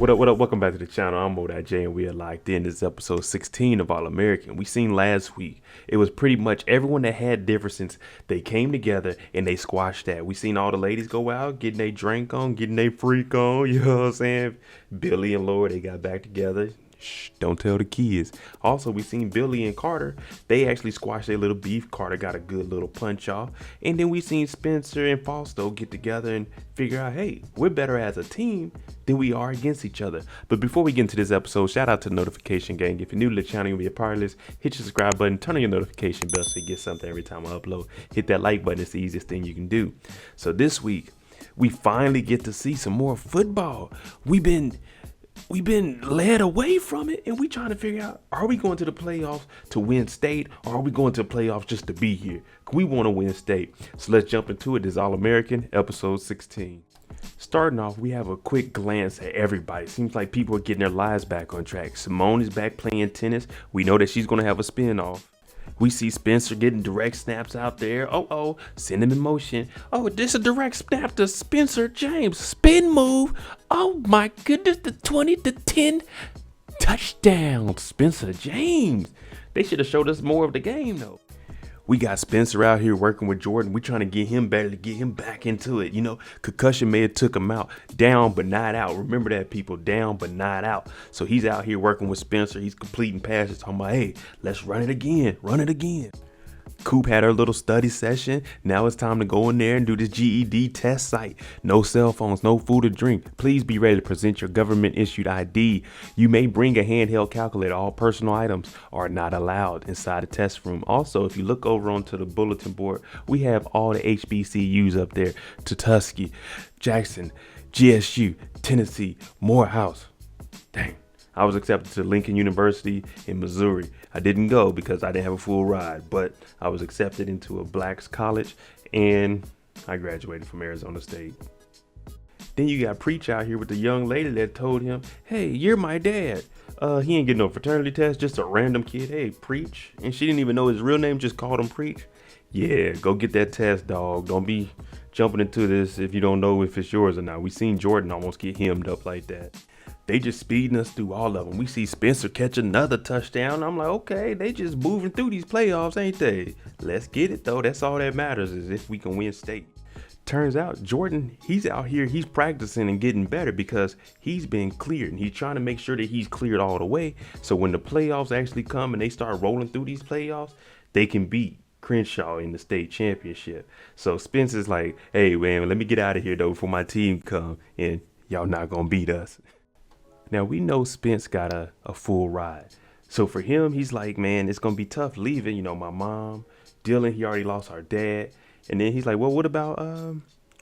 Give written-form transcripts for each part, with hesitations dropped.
What up? Welcome back to the channel. I'm MoedotJ, and we are locked in. This is episode 16 of All American. We seen last week. It was pretty much everyone that had differences. They came together and they squashed that. We seen all the ladies go out, getting their drink on, getting their freak on. You know what I'm saying? Billy and Laura, they got back together. Shh, don't tell the kids. Also, we seen Billy and Carter. They actually squashed their little beef. Carter got a good little punch off. And then we seen Spencer and Fausto get together and figure out, hey, we're better as a team than we are against each other. But before we get into this episode, shout out to the notification gang. If you're new to the channel, you'll be a part of this. Hit your subscribe button, turn on your notification bell so you get something every time I upload. Hit that like button. It's the easiest thing you can do. So this week, we finally get to see some more football. We've been led away from it, and we trying to figure out, are we going to the playoffs to win state, or are we going to the playoffs just to be here? We want to win state. So let's jump into it. This is All American, episode 16. Starting off, we have a quick glance at everybody. Seems like people are getting their lives back on track. Simone is back playing tennis. We know that she's going to have a spin-off. We see Spencer getting direct snaps out there. Send him in motion. Oh, this is a direct snap to Spencer James. Spin move. Oh my goodness, the 20-10 touchdown. Spencer James. They should have showed us more of the game though. We got Spencer out here working with Jordan. We trying to get him better, to get him back into it. You know, concussion may have took him out. Down but not out. Remember that, people. Down but not out. So he's out here working with Spencer. He's completing passes, talking about, hey, let's run it again. Run it again. Coop had her little study session. Now it's time to go in there and do this GED test site. No cell phones, no food or drink. Please be ready to present your government issued ID. You may bring a handheld calculator. All personal items are not allowed inside the test room. Also, if you look over onto the bulletin board, we have all the HBCUs up there. Tuskegee, Jackson, GSU, Tennessee, Morehouse. Dang. I was accepted to Lincoln University in Missouri. I didn't go because I didn't have a full ride, but I was accepted into a Black's college and I graduated from Arizona State. Then you got Preach out here with the young lady that told him, hey, you're my dad. He ain't getting no fraternity test, just a random kid. Hey, Preach. And she didn't even know his real name, just called him Preach. Yeah, go get that test, dog. Don't be jumping into this if you don't know if it's yours or not. We seen Jordan almost get hemmed up like that. They just speeding us through all of them. We see Spencer catch another touchdown. I'm like, okay, they just moving through these playoffs, ain't they? Let's get it, though. That's all that matters, is if we can win state. Turns out Jordan, he's out here, he's practicing and getting better because he's been cleared. And he's trying to make sure that he's cleared all the way. So when the playoffs actually come and they start rolling through these playoffs, they can beat Crenshaw in the state championship. So Spencer's like, hey, man, let me get out of here, though, before my team come. And y'all not going to beat us. Now, we know Spence got a full ride. So for him, he's like, man, it's going to be tough leaving. You know, my mom, Dylan, he already lost our dad. And then he's like, well, what about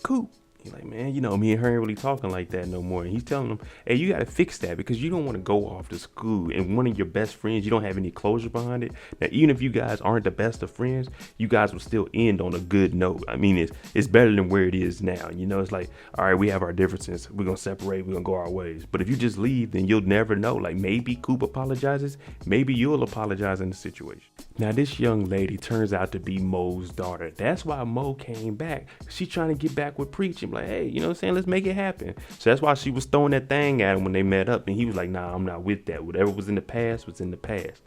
Coop? He's like, man, you know, me and her ain't really talking like that no more. And he's telling him, hey, you got to fix that because you don't want to go off to school and one of your best friends, you don't have any closure behind it. Now, even if you guys aren't the best of friends, you guys will still end on a good note. I mean, it's better than where it is now. You know, it's like, all right, we have our differences. We're going to separate. We're going to go our ways. But if you just leave, then you'll never know. Like maybe Coop apologizes. Maybe you'll apologize in the situation. Now, this young lady turns out to be Mo's daughter. That's why Mo came back. She's trying to get back with Preach. Like, hey, you know what I'm saying? Let's make it happen. So that's why she was throwing that thing at him when they met up. And he was like, nah, I'm not with that. Whatever was in the past was in the past.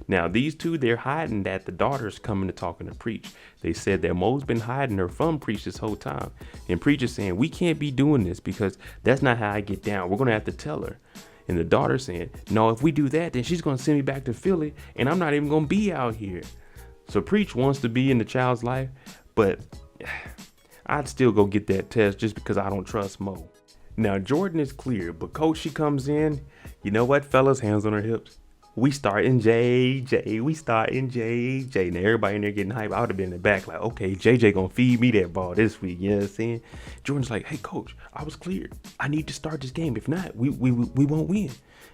Now, these two, they're hiding that the daughter's coming to talking to Preach. They said that Mo's been hiding her from Preach this whole time. And Preach is saying, we can't be doing this because that's not how I get down. We're going to have to tell her. And the daughter saying, no, if we do that, then she's going to send me back to Philly. And I'm not even going to be out here. So Preach wants to be in the child's life, but I'd still go get that test just because I don't trust Mo. Now, Jordan is clear, but Coach, she comes in. You know what, fellas? Hands on her hips. We starting JJ. We starting JJ. Now, everybody in there getting hype. I would have been in the back like, okay, JJ going to feed me that ball this week. You know what I'm saying? Jordan's like, hey, Coach, I was cleared. I need to start this game. If not, we won't win.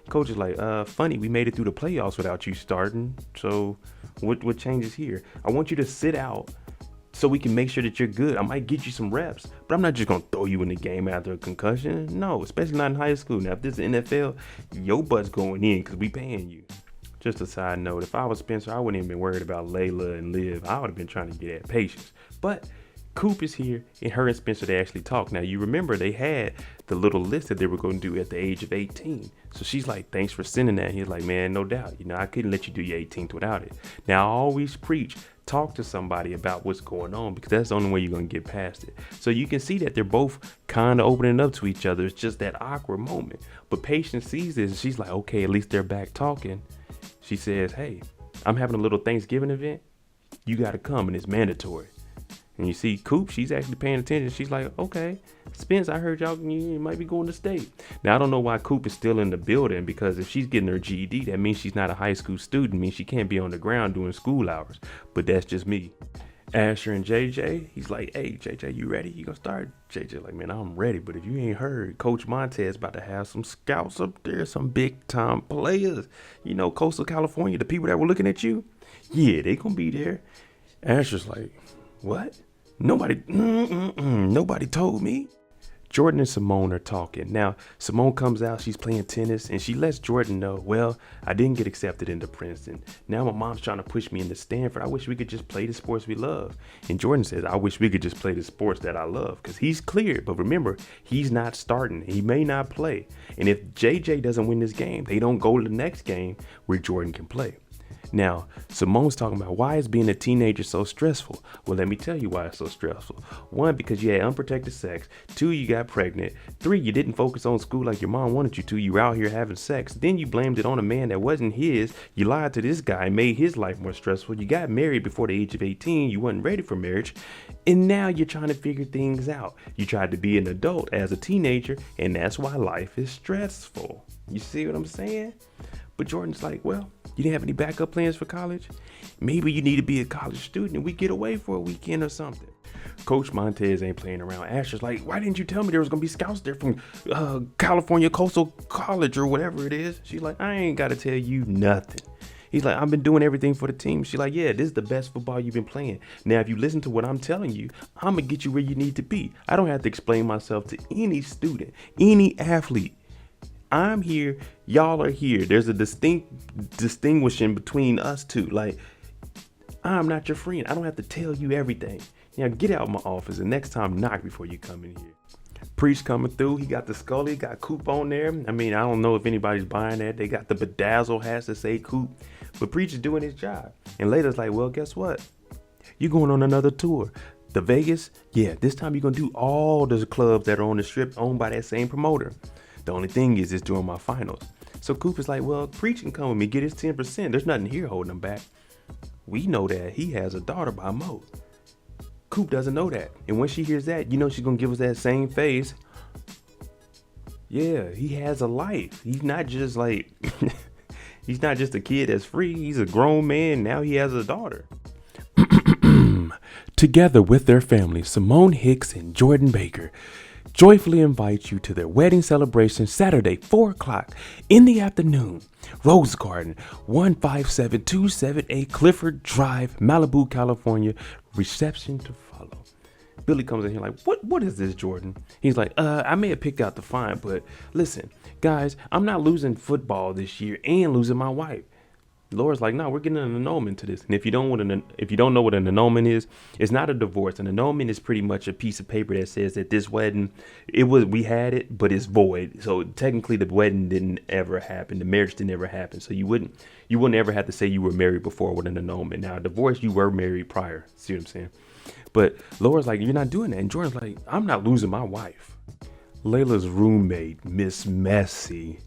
Coach is like, funny, we made it through the playoffs without you starting. So what changes here? I want you to sit out so we can make sure that you're good. I might get you some reps, but I'm not just going to throw you in the game after a concussion. No, especially not in high school. Now, if this is NFL, your butt's going in because we paying you. Just a side note, if I was Spencer, I wouldn't even been worried about Layla and Liv. I would have been trying to get at Patience. But Coop is here, and her and Spencer, they actually talk. Now, you remember they had the little list that they were going to do at the age of 18. So she's like, thanks for sending that. And he's like, man, no doubt. I couldn't let you do your 18th without it. Now, I always preach, talk to somebody about what's going on, because that's the only way you're going to get past it. So you can see that they're both kind of opening up to each other. It's just that awkward moment. But Patience sees this, and she's like, okay, at least they're back talking. She says, hey, I'm having a little Thanksgiving event. You got to come, and it's mandatory. And you see Coop, she's actually paying attention. She's like, okay, Spence, I heard you might be going to state. Now, I don't know why Coop is still in the building, because if she's getting her GED, that means she's not a high school student. It means she can't be on the ground doing school hours. But that's just me. Asher and JJ, he's like, hey, JJ, you ready? You gonna start? JJ like, man, I'm ready. But if you ain't heard, Coach Montez about to have some scouts up there, some big time players. Coastal California, the people that were looking at you. Yeah, they gonna be there. Asher's like, what? Nobody told me. Jordan and Simone are talking. Now, Simone comes out, she's playing tennis, and she lets Jordan know, well, I didn't get accepted into Princeton. Now my mom's trying to push me into Stanford. I wish we could just play the sports we love. And Jordan says, I wish we could just play the sports that I love, because he's cleared. But remember, he's not starting. He may not play. And if JJ doesn't win this game, they don't go to the next game where Jordan can play. Now, Simone's talking about, why is being a teenager so stressful? Well, let me tell you why it's so stressful. 1, because you had unprotected sex. 2, you got pregnant. 3, you didn't focus on school like your mom wanted you to. You were out here having sex. Then you blamed it on a man that wasn't his. You lied to this guy, made his life more stressful. You got married before the age of 18. You wasn't ready for marriage. And now you're trying to figure things out. You tried to be an adult as a teenager, and that's why life is stressful. You see what I'm saying? But Jordan's like, well, you didn't have any backup plans for college? Maybe you need to be a college student and we get away for a weekend or something. Coach Montez ain't playing around. Asher's like, why didn't you tell me there was going to be scouts there from California Coastal College or whatever it is? She's like, I ain't got to tell you nothing. He's like, I've been doing everything for the team. She's like, yeah, this is the best football you've been playing. Now, if you listen to what I'm telling you, I'm going to get you where you need to be. I don't have to explain myself to any student, any athlete. I'm here, y'all are here. There's a distinguishing between us two. Like, I'm not your friend. I don't have to tell you everything. Get out of my office, and next time knock before you come in here. Preach coming through. He got the Scully, got Coop on there. I mean, I don't know if anybody's buying that. They got the bedazzle hats that say Coop, but Preach is doing his job. And Layla's like, well, guess what? You're going on another tour. The Vegas, yeah, this time you're going to do all the clubs that are on the strip owned by that same promoter. The only thing is, it's during my finals. So Coop is like, well, Preach can come with me, get his 10%. There's nothing here holding him back. We know that he has a daughter by Mo. Coop doesn't know that. And when she hears that, she's going to give us that same face. Yeah, he has a life. He's not just like, he's not just a kid that's free. He's a grown man. Now he has a daughter. Together with their family, Simone Hicks and Jordan Baker joyfully invite you to their wedding celebration Saturday, 4 o'clock in the afternoon. Rose Garden, 15727A Clifford Drive, Malibu, California. Reception to follow. Billy comes in here like, what is this, Jordan? He's like, I may have picked out the fine, but listen, guys, I'm not losing football this year and losing my wife. Laura's like, no, we're getting an annulment to this. And if you don't know what an annulment is, it's not a divorce. An annulment is pretty much a piece of paper that says that this wedding, we had it, but it's void. So technically the wedding didn't ever happen. The marriage didn't ever happen. So you wouldn't ever have to say you were married before with an annulment. Now, a divorce, you were married prior. See what I'm saying? But Laura's like, you're not doing that. And Jordan's like, I'm not losing my wife. Layla's roommate, Miss Messy,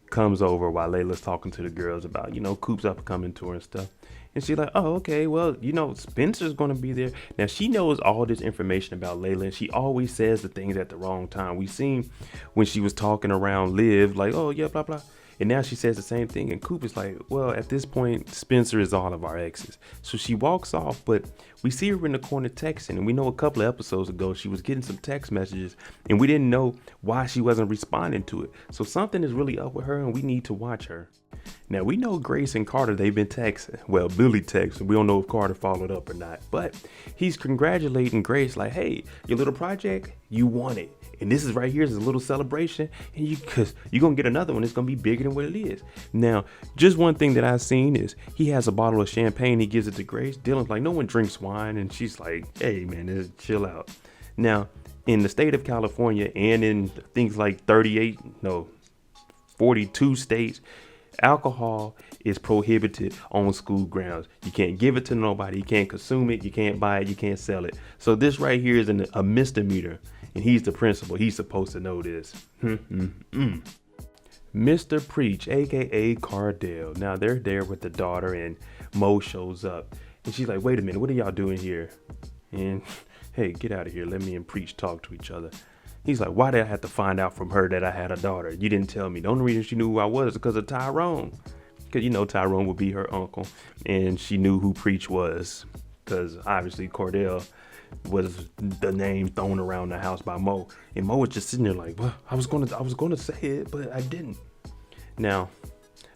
comes over while Layla's talking to the girls about, Coop's up coming to her and stuff. And she's like, oh, okay, well, Spencer's going to be there. Now, she knows all this information about Layla, and she always says the things at the wrong time. We seen when she was talking around Liv, like, oh, yeah, blah, blah. And now she says the same thing. And Coop is like, well, at this point, Spencer is all of our exes. So she walks off, but we see her in the corner texting. And we know a couple of episodes ago, she was getting some text messages and we didn't know why she wasn't responding to it. So something is really up with her and we need to watch her. Now, we know Grace and Carter, they've been texting. Well, Billy texted. We don't know if Carter followed up or not. But he's congratulating Grace like, hey, your little project, you won it. And this is right here is a little celebration. And because you're going to get another one. It's going to be bigger than what it is. Now, just one thing that I've seen is he has a bottle of champagne. He gives it to Grace. Dylan's like, no one drinks wine. wine, and she's like, hey man, just chill out. Now, in the state of California and in things like 42 states, alcohol is prohibited on school grounds. You can't give it to nobody. You can't consume it. You can't buy it. You can't sell it. So this right here is a misdemeanor, and he's the principal. He's supposed to know this. Mr. Preach, aka Cardell. Now they're there with the daughter, and Mo shows up, and she's like, wait a minute, what are y'all doing here? And hey, get out of here. Let me and Preach talk to each other. He's like, why did I have to find out from her that I had a daughter? You didn't tell me. The only reason she knew who I was is because of Tyrone. Because, Tyrone would be her uncle. And she knew who Preach was. Because obviously Cordell was the name thrown around the house by Mo. And Mo was just sitting there like, well, I was gonna say it, but I didn't. Now,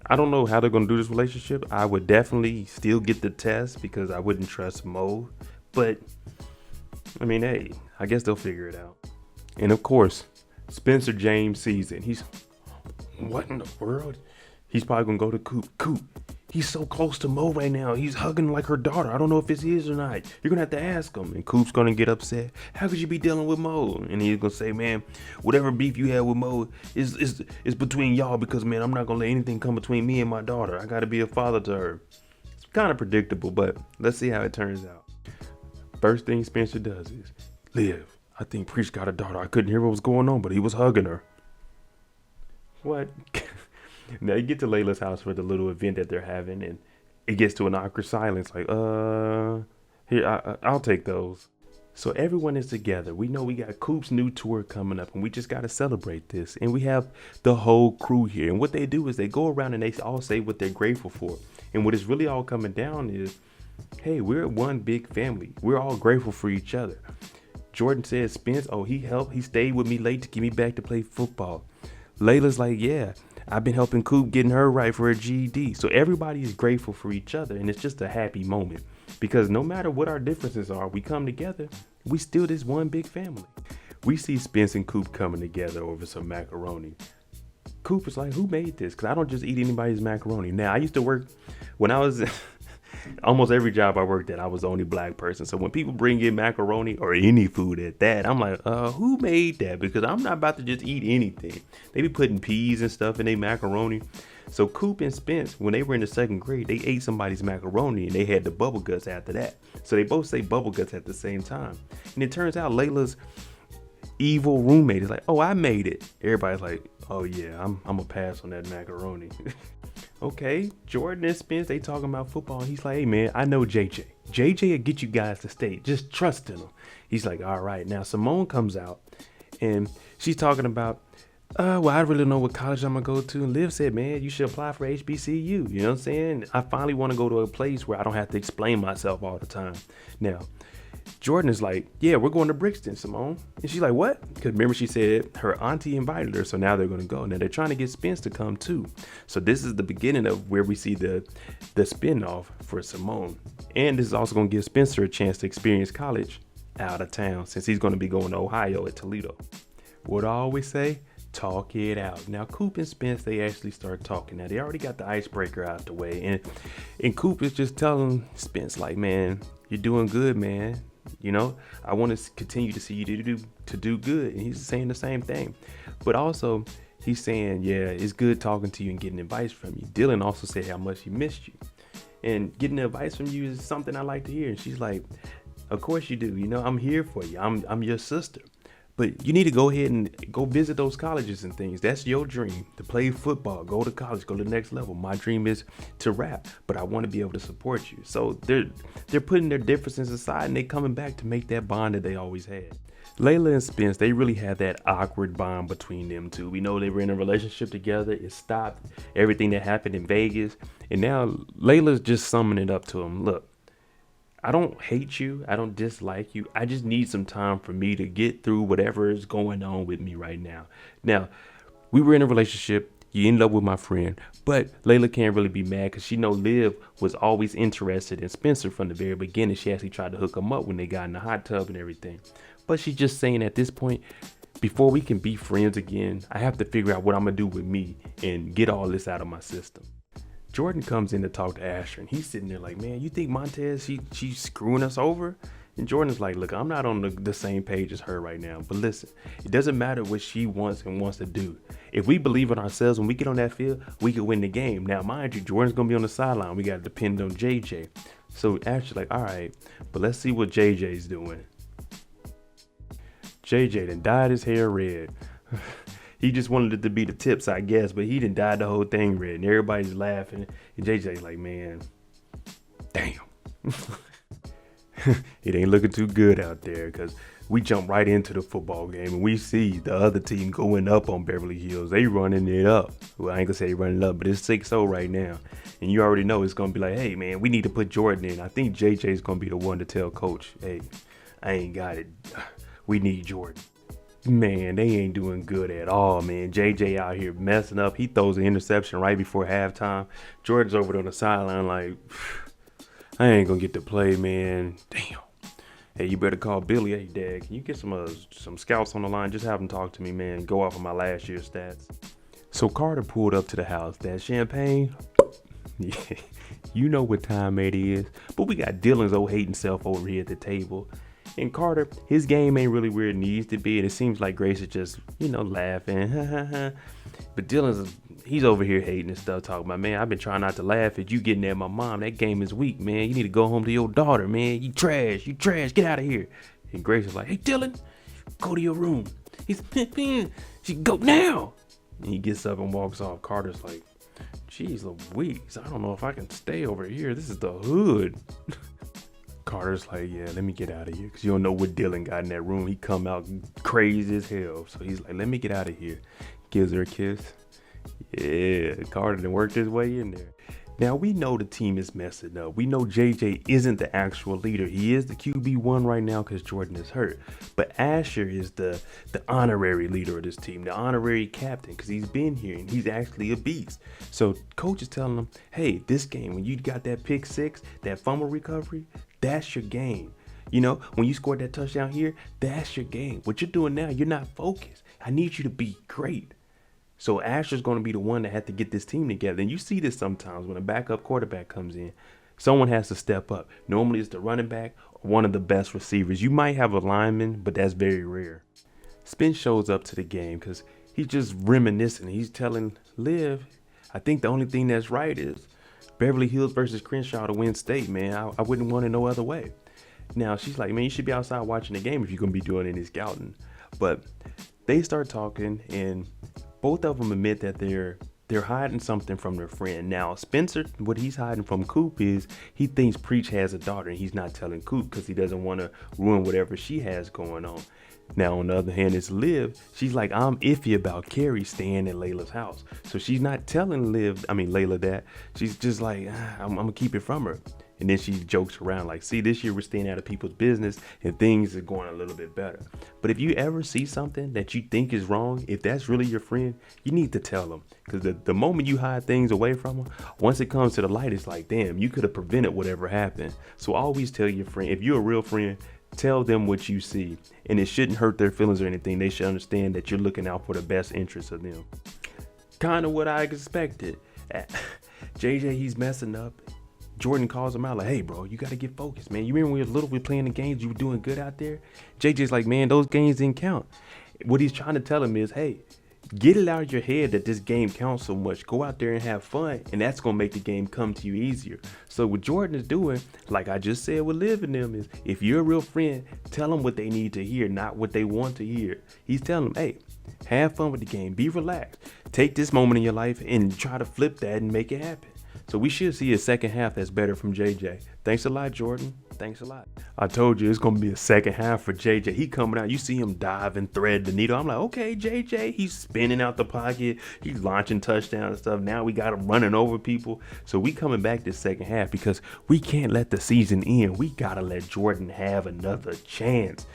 I don't know how they're gonna do this relationship. I would definitely still get the test because I wouldn't trust Mo. But I mean, hey, I guess they'll figure it out. And of course, Spencer James sees it. He's, what in the world? He's probably gonna go to Coop. Coop, he's so close to Mo right now. He's hugging like her daughter. I don't know if it's his or not. You're gonna have to ask him. And Coop's gonna get upset. How could you be dealing with Mo? And he's gonna say, man, whatever beef you had with Mo is between y'all, because man, I'm not gonna let anything come between me and my daughter. I gotta be a father to her. It's kind of predictable, but let's see how it turns out. First thing Spencer does is, Liv, I think Preach got a daughter. I couldn't hear what was going on, but he was hugging her. What? Now you get to Layla's house for the little event that they're having, and it gets to an awkward silence. Like, here, I'll take those. So everyone is together. We know we got Coop's new tour coming up, and we just got to celebrate this. And we have the whole crew here. And what they do is they go around and they all say what they're grateful for. And what is really all coming down is, hey, we're one big family. We're all grateful for each other. Jordan says, Spence, he stayed with me late to get me back to play football. Layla's like, yeah, I've been helping Coop getting her right for her GED. So everybody is grateful for each other, and it's just a happy moment. Because no matter what our differences are, we come together, we still this one big family. We see Spence and Coop coming together over some macaroni. Coop is like, who made this? Because I don't just eat anybody's macaroni. Now, I used to work, when I was... almost every job I worked at, I was the only black person. So when people bring in macaroni or any food at that, I'm like, who made that? Because I'm not about to just eat anything. They be putting peas and stuff in their macaroni. So Coop and Spence, when they were in the second grade, they ate somebody's macaroni and they had the bubble guts after that. So they both say bubble guts at the same time. And it turns out Layla's evil roommate is like, oh, I made it. Everybody's like, oh yeah, I'm gonna pass on that macaroni. Okay, Jordan and Spence, they talking about football. He's like, hey man, I know JJ. JJ will get you guys to state. Just trust in him. He's like, all right. Now Simone comes out and she's talking about, well, I really don't know what college I'm gonna go to. And Liv said, man, you should apply for HBCU. You know what I'm saying? I finally want to go to a place where I don't have to explain myself all the time. Now, Jordan is like, yeah, we're going to Brixton, Simone. And she's like, what? Because remember she said her auntie invited her, so now they're going to go. Now they're trying to get Spence to come too. So this is the beginning of where we see the spinoff for Simone. And this is also going to give Spencer a chance to experience college out of town, since he's going to be going to Ohio at Toledo. What I always say, talk it out. Now Coop and Spence, they actually start talking. Now they already got the icebreaker out the way, and Coop is just telling Spence like, man, you're doing good, man. You know, I want to continue to see you to do good. And he's saying the same thing. But also, he's saying, yeah, it's good talking to you and getting advice from you. Dylan also said how much he missed you. And getting advice from you is something I like to hear. And she's like, of course you do. You know, I'm here for you. I'm your sister. But you need to go ahead and go visit those colleges and things. That's your dream, to play football, go to college, go to the next level. My dream is to rap, but I want to be able to support you. So they're putting their differences aside, and they coming back to make that bond that they always had. Layla and Spence, they really had that awkward bond between them two. We know they were in a relationship together. It stopped. Everything that happened in Vegas. And now Layla's just summing it up to him. Look, I don't hate you. I don't dislike you. I just need some time for me to get through whatever is going on with me right now. Now, we were in a relationship. You ended up with my friend. But Layla can't really be mad because she know Liv was always interested in Spencer from the very beginning. She actually tried to hook him up when they got in the hot tub and everything. But she's just saying at this point, before we can be friends again, I have to figure out what I'm going to do with me and get all this out of my system. Jordan comes in to talk to Asher, and he's sitting there like, man, you think Montez, she's screwing us over? And Jordan's like, look, I'm not on the same page as her right now. But listen, it doesn't matter what she wants to do. If we believe in ourselves, when we get on that field, we can win the game. Now, mind you, Jordan's going to be on the sideline. We got to depend on JJ. So Asher's like, all right, but let's see what JJ's doing. JJ done dyed his hair red. He just wanted it to be the tips, I guess, but he done dyed the whole thing red. And everybody's laughing. And JJ's like, man, damn. It ain't looking too good out there, because we jump right into the football game and we see the other team going up on Beverly Hills. They running it up. Well, I ain't gonna say running it up, but it's 6-0 right now. And you already know it's gonna be like, hey man, we need to put Jordan in. I think JJ's gonna be the one to tell coach, hey, I ain't got it. We need Jordan. Man, they ain't doing good at all, man. JJ out here messing up. He throws an interception right before halftime. Jordan's over on the sideline like, I ain't gonna get to play, man. Damn. Hey, you better call Billy. Hey, Dad, can you get some scouts on the line? Just have them talk to me, man. Go off of my last year's stats. So Carter pulled up to the house. That champagne? Yeah, you know what time it is. But we got Dylan's old hating self over here at the table. And Carter, his game ain't really where it needs to be. And it seems like Grace is just, laughing. But he's over here hating and stuff, talking about, man, I've been trying not to laugh at you getting at my mom. That game is weak, man. You need to go home to your daughter, man. You trash, get out of here. And Grace is like, hey, Dylan, go to your room. He's, she go now. And he gets up and walks off. Carter's like, geez Louise, I don't know if I can stay over here. This is the hood. Carter's like, yeah, let me get out of here, because you don't know what Dylan got in that room. He come out crazy as hell. So he's like, let me get out of here. Gives her a kiss. Yeah, Carter done worked his way in there. Now, we know the team is messing up. We know JJ isn't the actual leader. He is the QB1 right now because Jordan is hurt. But Asher is the honorary leader of this team, the honorary captain, because he's been here and he's actually a beast. So coach is telling him, hey, this game, when you got that pick six, that fumble recovery, that's your game. When you scored that touchdown here, that's your game. What you're doing now, you're not focused. I need you to be great. So Asher's going to be the one that had to get this team together. And you see this sometimes when a backup quarterback comes in. Someone has to step up. Normally it's the running back or one of the best receivers. You might have a lineman, but that's very rare. Spence shows up to the game because he's just reminiscing. He's telling Liv, I think the only thing that's right is Beverly Hills versus Crenshaw to win state, man. I wouldn't want it no other way. Now, she's like, man, you should be outside watching the game if you're going to be doing any scouting. But they start talking, and both of them admit that they're hiding something from their friend. Now, Spencer, what he's hiding from Coop is he thinks Preach has a daughter, and he's not telling Coop because he doesn't want to ruin whatever she has going on. Now, on the other hand, it's Liv. She's like, I'm iffy about Carrie staying at Layla's house. So she's not telling Layla that. She's just like, I'm going to keep it from her. And then she jokes around like, see, this year we're staying out of people's business and things are going a little bit better. But if you ever see something that you think is wrong, if that's really your friend, you need to tell them. Because the moment you hide things away from them, once it comes to the light, it's like, damn, you could have prevented whatever happened. So always tell your friend, if you're a real friend, tell them what you see. And it shouldn't hurt their feelings or anything. They should understand that you're looking out for the best interests of them. Kind of what I expected. JJ, he's messing up. Jordan calls him out like, hey, bro, you got to get focused, man. You remember when we were little, we were playing the games, you were doing good out there? JJ's like, man, those games didn't count. What he's trying to tell him is, hey, get it out of your head that this game counts so much. Go out there and have fun, and that's going to make the game come to you easier. So what Jordan is doing, like I just said with Liv and them, is if you're a real friend, tell them what they need to hear, not what they want to hear. He's telling them, hey, have fun with the game. Be relaxed. Take this moment in your life and try to flip that and make it happen. So we should see a second half that's better from JJ. Thanks a lot, Jordan. Thanks a lot. I told you it's going to be a second half for JJ. He coming out. You see him dive and thread the needle. I'm like, okay, JJ. He's spinning out the pocket. He's launching touchdowns and stuff. Now we got him running over people. So we coming back this second half because we can't let the season end. We got to let Jordan have another chance.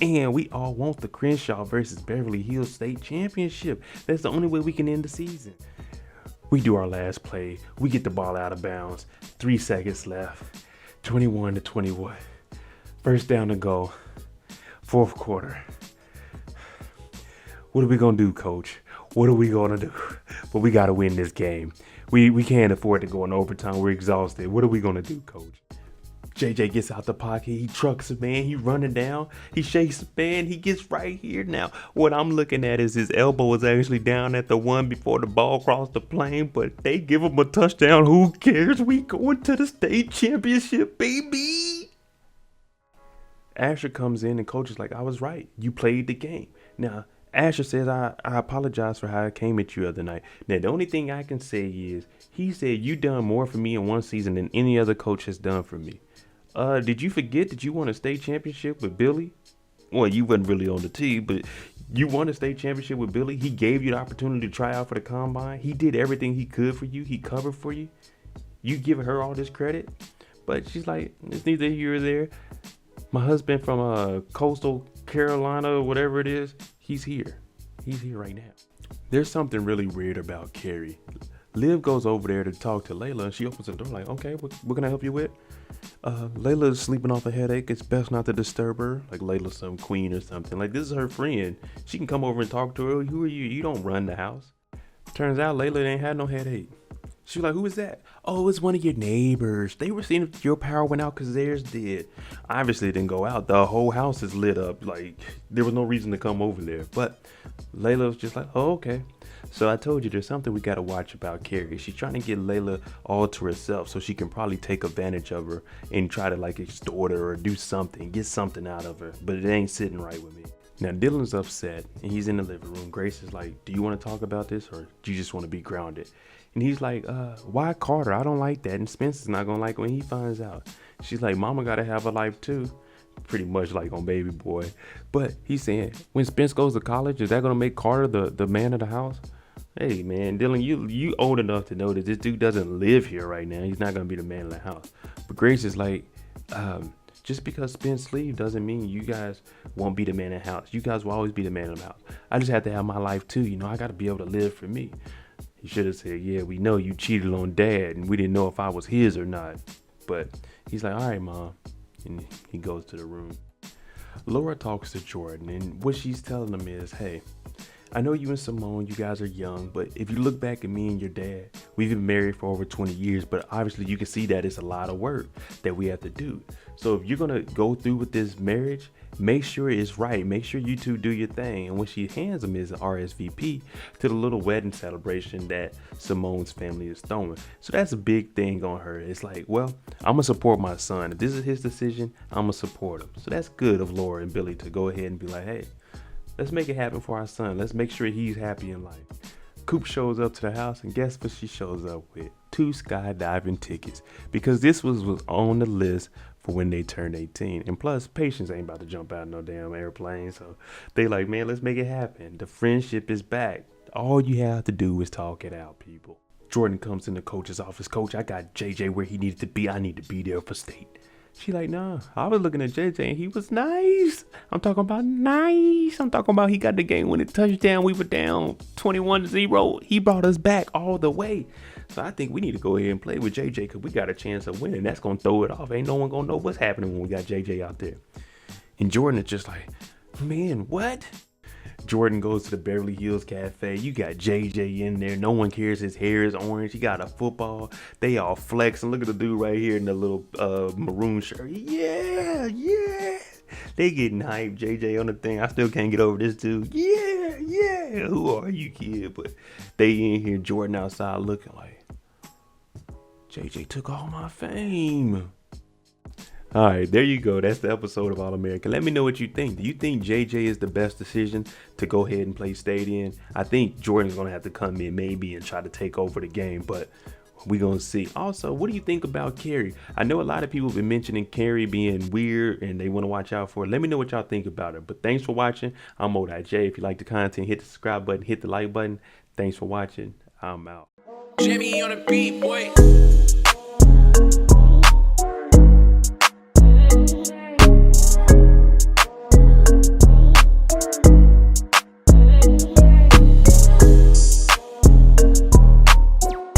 And we all want the Crenshaw versus Beverly Hills State Championship. That's the only way we can end the season. We do our last play. We get the ball out of bounds. 3 seconds left. 21-21. First down to go. Fourth quarter. What are we going to do, coach? What are we going to do? But we got to win this game. We can't afford to go in overtime. We're exhausted. What are we gonna do, coach? JJ gets out the pocket. He trucks a man. He running down. He shakes the man. He gets right here. Now, what I'm looking at is his elbow is actually down at the one before the ball crossed the plane, but they give him a touchdown. Who cares? We going to the state championship, baby. Asher comes in and coach is like, I was right. You played the game. Now, Asher says, I apologize for how I came at you the other night. Now, the only thing I can say is, he said, you done more for me in one season than any other coach has done for me. Did you forget that you won a state championship with Billy? Well, you wasn't really on the team, but you won a state championship with Billy. He gave you the opportunity to try out for the combine. He did everything he could for you. He covered for you. You give her all this credit. But she's like, it's neither here or there. My husband from coastal Carolina or whatever it is, he's here. He's here right now. There's something really weird about Carrie. Liv goes over there to talk to Layla, and she opens the door like, okay, what can I help you with? Layla's sleeping off a headache. It's best not to disturb her. Like Layla's some queen or something. Like, this is her friend. She can come over and talk to her. Who are you? You don't run the house. Turns out Layla ain't had no headache. She's like, who is that? Oh, it's one of your neighbors. They were seeing if your power went out because theirs did. Obviously, it didn't go out. The whole house is lit up. Like, there was no reason to come over there. But Layla was just like, oh, okay. So I told you there's something we got to watch about Carrie. She's trying to get Layla all to herself so she can probably take advantage of her and try to like extort her or do something, get something out of her. But it ain't sitting right with me. Now, Dylan's upset and he's in the living room. Grace is like, do you want to talk about this or do you just want to be grounded? And he's like, why Carter? I don't like that. And Spencer's not going to like it when he finds out. She's like, mama got to have a life too. Pretty much like on Baby Boy. But he's saying, when Spence goes to college, is that going to make Carter the man of the house? Hey, man, Dylan, you old enough to know that this dude doesn't live here right now. He's not going to be the man of the house. But Grace is like, just because Spence leave doesn't mean you guys won't be the man of the house. You guys will always be the man of the house. I just have to have my life too. You know, I got to be able to live for me. He should have said, yeah, we know you cheated on dad and we didn't know if I was his or not. But he's like, all right, mom. And he goes to the room. Laura talks to Jordan and what she's telling him is, hey, I know you and Simone, you guys are young, but if you look back at me and your dad, we've been married for over 20 years, but obviously you can see that it's a lot of work that we have to do. So if you're going to go through with this marriage, make sure it's right. Make sure you two do your thing. And what she hands him is an RSVP to the little wedding celebration that Simone's family is throwing. So that's a big thing on her. It's like, well, I'm going to support my son. If this is his decision, I'm going to support him. So that's good of Laura and Billy to go ahead and be like, hey, let's make it happen for our son. Let's make sure he's happy in life. Coop shows up to the house, and guess what she shows up with? 2 skydiving tickets. Because this was on the list for when they turned 18. And plus, Patience ain't about to jump out of no damn airplane. So they like, man, let's make it happen. The friendship is back. All you have to do is talk it out, people. Jordan comes in the coach's office. Coach, I got JJ where he needed to be. I need to be there for state. She like, nah, I was looking at JJ and he was nice. I'm talking about nice. I'm talking about he got the game winning touchdown. We were down 21-0. He brought us back all the way. So I think we need to go ahead and play with JJ because we got a chance of winning. That's going to throw it off. Ain't no one going to know what's happening when we got JJ out there. And Jordan is just like, man, what? Jordan goes to the Beverly Hills Cafe. You got JJ in there. No one cares. His hair is orange. He got a football. They all flexing. Look at the dude right here in the little maroon shirt. Yeah. They getting hyped. JJ on the thing. I still can't get over this dude. Yeah. Who are you, kid? But they in here. Jordan outside looking like, JJ took all my fame. All right, there you go. That's the episode of All American. Let me know what you think. Do you think JJ is the best decision to go ahead and play state in? I think Jordan's going to have to come in maybe and try to take over the game, but we're going to see. Also, what do you think about Carrie? I know a lot of people have been mentioning Carrie being weird and they want to watch out for it. Let me know what y'all think about her. But thanks for watching. I'm MoedotJ. If you like the content, hit the subscribe button, hit the like button. Thanks for watching. I'm out. Jimmy on the beat, boy.